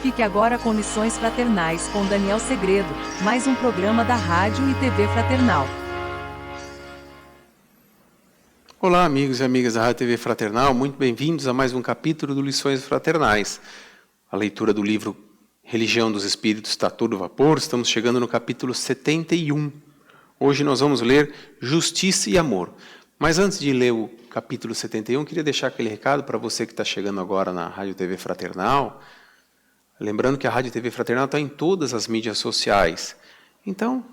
Fique agora com Lições Fraternais com Daniel Segredo, mais um programa da Rádio e TV Fraternal. Olá, amigos e amigas da Rádio e TV Fraternal, muito bem-vindos a mais um capítulo do Lições Fraternais. A leitura do livro Religião dos Espíritos está a todo vapor, estamos chegando no capítulo 71. Hoje nós vamos ler Justiça e Amor. Mas antes de ler o capítulo 71, queria deixar aquele recado para você que está chegando agora na Rádio TV Fraternal. Lembrando que a Rádio TV Fraternal está em todas as mídias sociais. Então,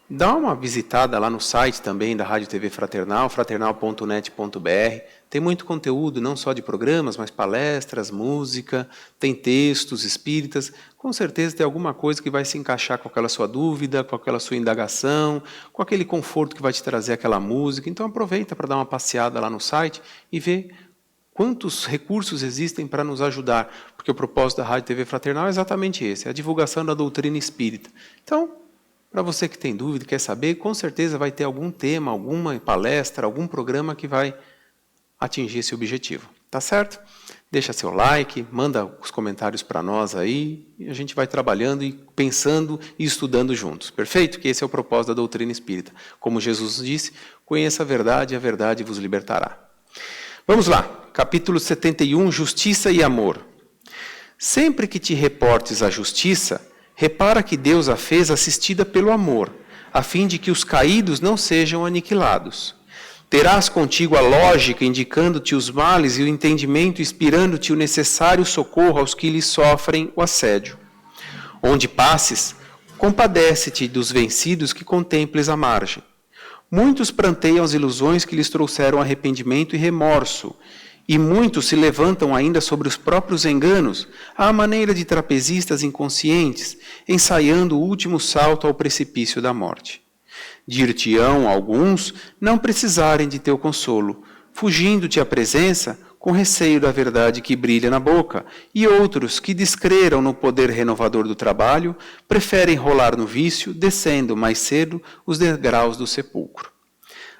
dá uma visitada lá no site também da Rádio TV Fraternal, fraternal.net.br. Tem muito conteúdo, não só de programas, mas palestras, música, tem textos espíritas. Com certeza tem alguma coisa que vai se encaixar com aquela sua dúvida, com aquela sua indagação, com aquele conforto que vai te trazer aquela música. Então aproveita para dar uma passeada lá no site e ver quantos recursos existem para nos ajudar. Porque o propósito da Rádio TV Fraternal é exatamente esse, a divulgação da doutrina espírita. Então, para você que tem dúvida, quer saber, com certeza vai ter algum tema, alguma palestra, algum programa que vai atingir esse objetivo. Tá certo? Deixa seu like, manda os comentários para nós aí, e a gente vai trabalhando e pensando e estudando juntos. Perfeito? Que esse é o propósito da doutrina espírita. Como Jesus disse, conheça a verdade vos libertará. Vamos lá, capítulo 71, Justiça e Amor. Sempre que te reportes à justiça, repara que Deus a fez assistida pelo amor, a fim de que os caídos não sejam aniquilados. Terás contigo a lógica indicando-te os males e o entendimento inspirando-te o necessário socorro aos que lhes sofrem o assédio. Onde passes, compadece-te dos vencidos que contemples à margem. Muitos pranteiam as ilusões que lhes trouxeram arrependimento e remorso, e muitos se levantam ainda sobre os próprios enganos, à maneira de trapezistas inconscientes, ensaiando o último salto ao precipício da morte. Dir-te-ão alguns não precisarem de teu consolo, fugindo-te à presença, com receio da verdade que brilha na boca, e outros que descreram no poder renovador do trabalho, preferem rolar no vício, descendo mais cedo os degraus do sepulcro.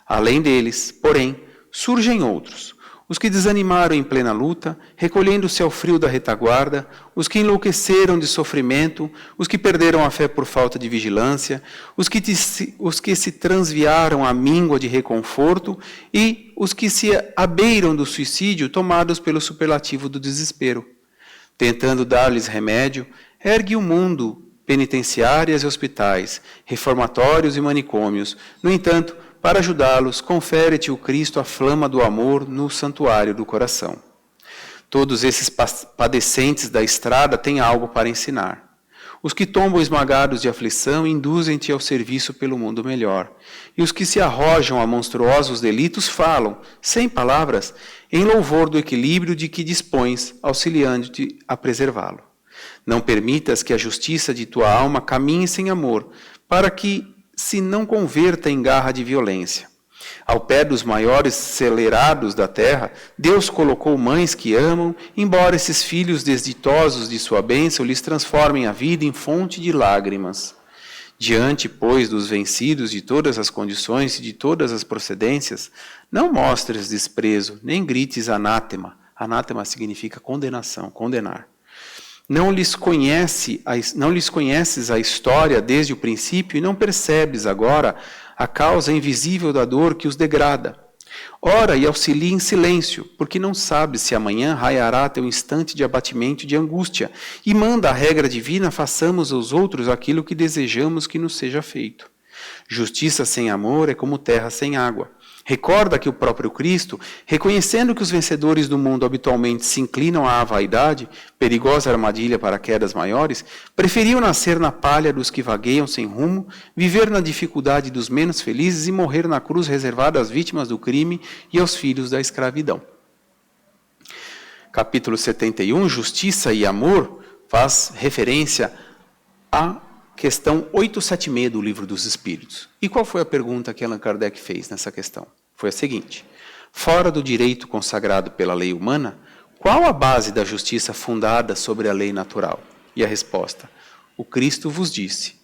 Além deles, porém, surgem outros, os que desanimaram em plena luta, recolhendo-se ao frio da retaguarda, os que enlouqueceram de sofrimento, os que perderam a fé por falta de vigilância, os que se transviaram à míngua de reconforto e os que se abeiram do suicídio tomados pelo superlativo do desespero. Tentando dar-lhes remédio, ergue o mundo penitenciárias e hospitais, reformatórios e manicômios. No entanto, para ajudá-los, confere-te o Cristo a flama do amor no santuário do coração. Todos esses padecentes da estrada têm algo para ensinar. Os que tombam esmagados de aflição induzem-te ao serviço pelo mundo melhor. E os que se arrojam a monstruosos delitos falam, sem palavras, em louvor do equilíbrio de que dispões, auxiliando-te a preservá-lo. Não permitas que a justiça de tua alma caminhe sem amor, para que se não converta em garra de violência. Ao pé dos maiores celerados da terra, Deus colocou mães que amam, embora esses filhos desditosos de sua bênção lhes transformem a vida em fonte de lágrimas. Diante, pois, dos vencidos de todas as condições e de todas as procedências, não mostres desprezo, nem grites anátema. Anátema significa condenação, condenar. Não lhes conheces a história desde o princípio e não percebes agora a causa invisível da dor que os degrada. Ora e auxilia em silêncio, porque não sabes se amanhã raiará teu instante de abatimento e de angústia, e manda a regra divina, façamos aos outros aquilo que desejamos que nos seja feito. Justiça sem amor é como terra sem água. Recorda que o próprio Cristo, reconhecendo que os vencedores do mundo habitualmente se inclinam à vaidade, perigosa armadilha para quedas maiores, preferiu nascer na palha dos que vagueiam sem rumo, viver na dificuldade dos menos felizes e morrer na cruz reservada às vítimas do crime e aos filhos da escravidão. Capítulo 71, Justiça e Amor, faz referência a questão 876 do Livro dos Espíritos. E qual foi a pergunta que Allan Kardec fez nessa questão? Foi a seguinte: fora do direito consagrado pela lei humana, qual a base da justiça fundada sobre a lei natural? E a resposta: o Cristo vos disse: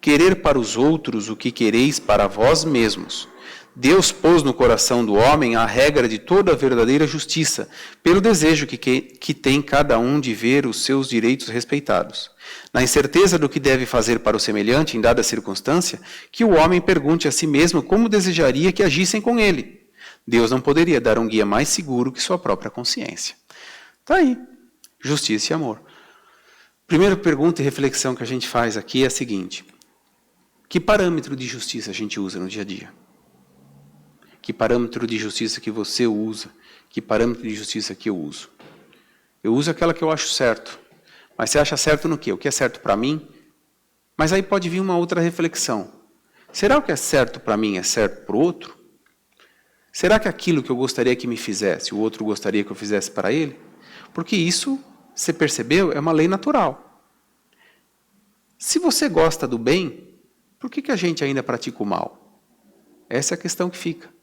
querer para os outros o que quereis para vós mesmos. Deus pôs no coração do homem a regra de toda a verdadeira justiça, pelo desejo que tem cada um de ver os seus direitos respeitados. Na incerteza do que deve fazer para o semelhante em dada circunstância, que o homem pergunte a si mesmo como desejaria que agissem com ele. Deus não poderia dar um guia mais seguro que sua própria consciência. Está aí, justiça e amor. Primeira pergunta e reflexão que a gente faz aqui é a seguinte: que parâmetro de justiça a gente usa no dia a dia? Que parâmetro de justiça que você usa? Que parâmetro de justiça que eu uso? Eu uso aquela que eu acho certo. Mas você acha certo no quê? O que é certo para mim? Mas aí pode vir uma outra reflexão. Será o que é certo para mim é certo para o outro? Será que aquilo que eu gostaria que me fizesse, o outro gostaria que eu fizesse para ele? Porque isso, você percebeu, é uma lei natural. Se você gosta do bem, por que a gente ainda pratica o mal? Essa é a questão que fica.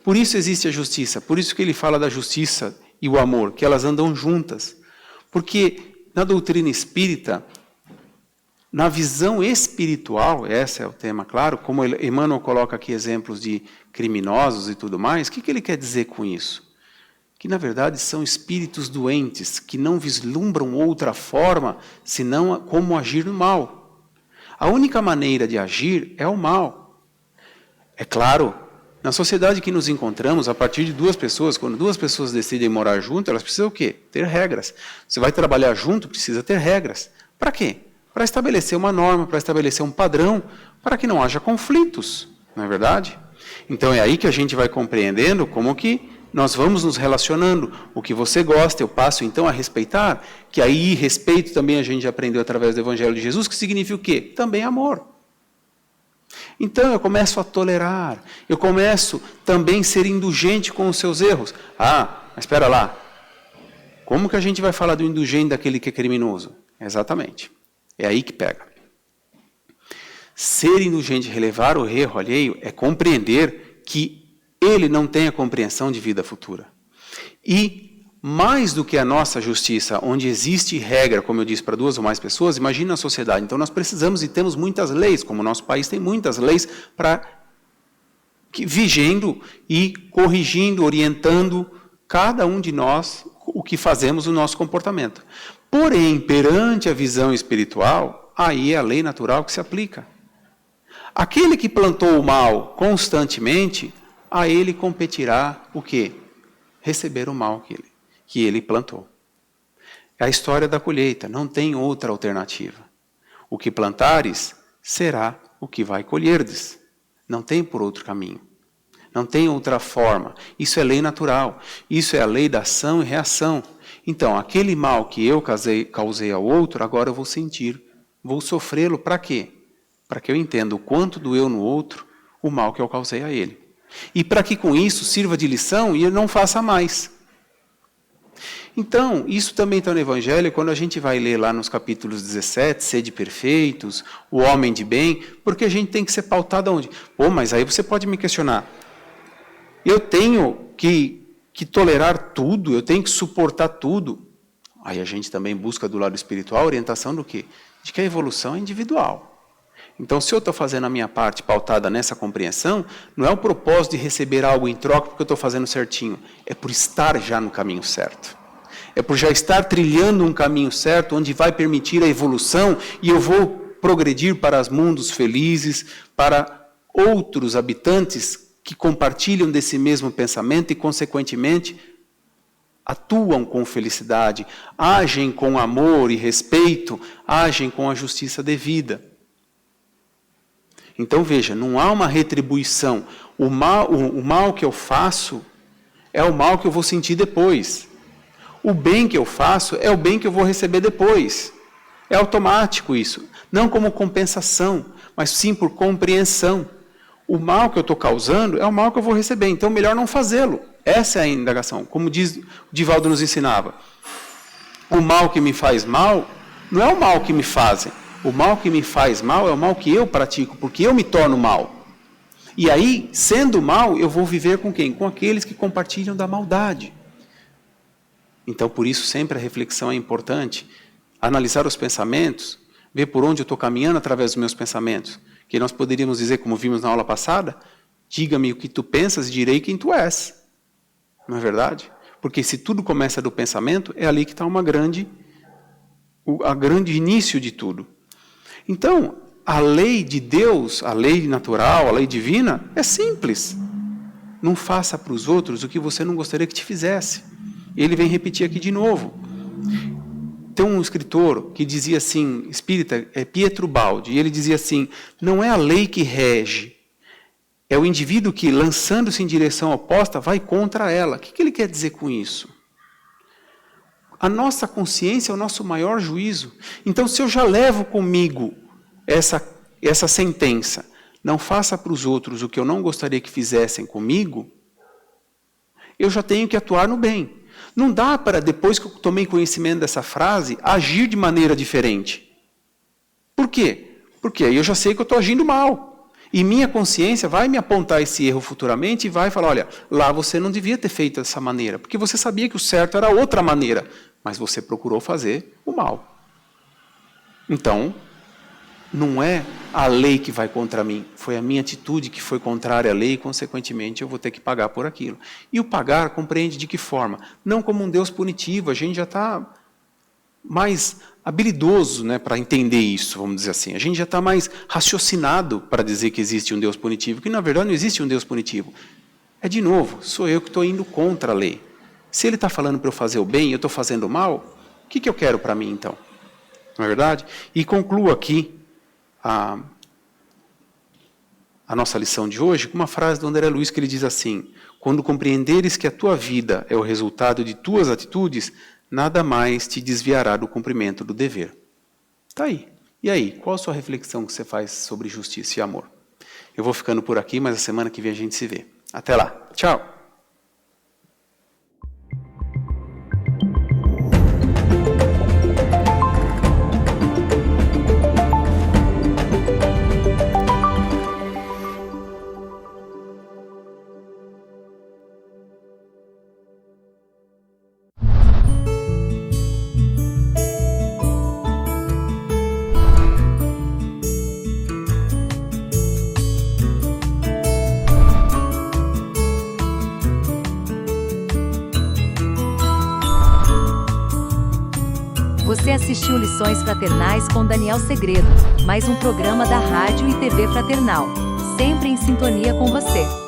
Por isso existe a justiça, por isso que ele fala da justiça e o amor, que elas andam juntas. Porque na doutrina espírita, na visão espiritual, esse é o tema, claro, como Emmanuel coloca aqui exemplos de criminosos e tudo mais, o que ele quer dizer com isso? Que, na verdade, são espíritos doentes, que não vislumbram outra forma, senão como agir no mal. A única maneira de agir é o mal. É claro, na sociedade que nos encontramos, a partir de duas pessoas, quando duas pessoas decidem morar junto, elas precisam o quê? Ter regras. Você vai trabalhar junto, precisa ter regras. Para quê? Para estabelecer uma norma, para estabelecer um padrão, para que não haja conflitos, não é verdade? Então é aí que a gente vai compreendendo como que nós vamos nos relacionando. O que você gosta, eu passo então a respeitar, que aí respeito também a gente aprendeu através do Evangelho de Jesus, que significa o quê? Também amor. Então eu começo a tolerar, eu começo também a ser indulgente com os seus erros. Ah, mas espera lá, como que a gente vai falar do indulgente daquele que é criminoso? Exatamente, é aí que pega. Ser indulgente, relevar o erro alheio, é compreender que ele não tem a compreensão de vida futura. E mais do que a nossa justiça, onde existe regra, como eu disse, para duas ou mais pessoas, imagina a sociedade. Então nós precisamos e temos muitas leis, como o nosso país tem muitas leis para vigendo e corrigindo, orientando cada um de nós o que fazemos no nosso comportamento. Porém, perante a visão espiritual, aí é a lei natural que se aplica. Aquele que plantou o mal constantemente, a ele competirá o quê? Receber o mal que ele plantou. É a história da colheita, não tem outra alternativa. O que plantares será o que vai colherdes. Não tem por outro caminho. Não tem outra forma. Isso é lei natural. Isso é a lei da ação e reação. Então, aquele mal que eu causei ao outro, agora eu vou sentir, vou sofrê-lo para quê? Para que eu entenda o quanto doeu no outro o mal que eu causei a ele. E para que com isso sirva de lição e eu não faça mais. Então, isso também está no Evangelho, quando a gente vai ler lá nos capítulos 17, sede perfeitos, o homem de bem, porque a gente tem que ser pautado aonde? Pô, mas aí você pode me questionar. Eu tenho que tolerar tudo, eu tenho que suportar tudo. Aí a gente também busca do lado espiritual a orientação do quê? De que a evolução é individual. Então, se eu estou fazendo a minha parte pautada nessa compreensão, não é o propósito de receber algo em troca porque eu estou fazendo certinho. É por estar já no caminho certo. É por já estar trilhando um caminho certo, onde vai permitir a evolução e eu vou progredir para os mundos felizes, para outros habitantes que compartilham desse mesmo pensamento e, consequentemente, atuam com felicidade, agem com amor e respeito, agem com a justiça devida. Então, veja, não há uma retribuição. O mal que eu faço é o mal que eu vou sentir depois. O bem que eu faço é o bem que eu vou receber depois. É automático isso. Não como compensação, mas sim por compreensão. O mal que eu estou causando é o mal que eu vou receber. Então, melhor não fazê-lo. Essa é a indagação. Como diz o Divaldo nos ensinava. O mal que me faz mal não é o mal que me fazem. O mal que me faz mal é o mal que eu pratico, porque eu me torno mal. E aí, sendo mal, eu vou viver com quem? Com aqueles que compartilham da maldade. Então, por isso, sempre a reflexão é importante. Analisar os pensamentos, ver por onde eu estou caminhando através dos meus pensamentos. Que nós poderíamos dizer, como vimos na aula passada, Diga-me o que tu pensas e direi quem tu és. Não é verdade? Porque se tudo começa do pensamento, é ali que está o grande início de tudo. Então, a lei de Deus, a lei natural, a lei divina, é simples. Não faça para os outros o que você não gostaria que te fizesse. Ele vem repetir aqui de novo. Tem um escritor que dizia assim, espírita, é Pietro Baldi, e ele dizia assim, não é a lei que rege, é o indivíduo que, lançando-se em direção oposta, vai contra ela. O que ele quer dizer com isso? A nossa consciência é o nosso maior juízo. Então, se eu já levo comigo essa sentença, não faça para os outros o que eu não gostaria que fizessem comigo, eu já tenho que atuar no bem. Não dá para, depois que eu tomei conhecimento dessa frase, agir de maneira diferente. Por quê? Porque aí eu já sei que eu estou agindo mal. E minha consciência vai me apontar esse erro futuramente e vai falar, olha, lá você não devia ter feito dessa maneira, porque você sabia que o certo era outra maneira, mas você procurou fazer o mal. Então, não é a lei que vai contra mim, foi a minha atitude que foi contrária à lei e, consequentemente, eu vou ter que pagar por aquilo. E o pagar compreende de que forma? Não como um Deus punitivo, a gente já está mais habilidoso, né, para entender isso, vamos dizer assim. A gente já está mais raciocinado para dizer que existe um Deus punitivo, que na verdade não existe um Deus punitivo. É de novo, sou eu que estou indo contra a lei. Se ele está falando para eu fazer o bem e eu estou fazendo o mal, o que eu quero para mim então? Não é verdade? E concluo aqui a nossa lição de hoje com uma frase do André Luiz que ele diz assim, quando compreenderes que a tua vida é o resultado de tuas atitudes, nada mais te desviará do cumprimento do dever. Está aí. E aí, qual a sua reflexão que você faz sobre justiça e amor? Eu vou ficando por aqui, mas a semana que vem a gente se vê. Até lá. Tchau. Você assistiu Lições Fraternais com Daniel Segredo, mais um programa da Rádio e TV Fraternal, sempre em sintonia com você.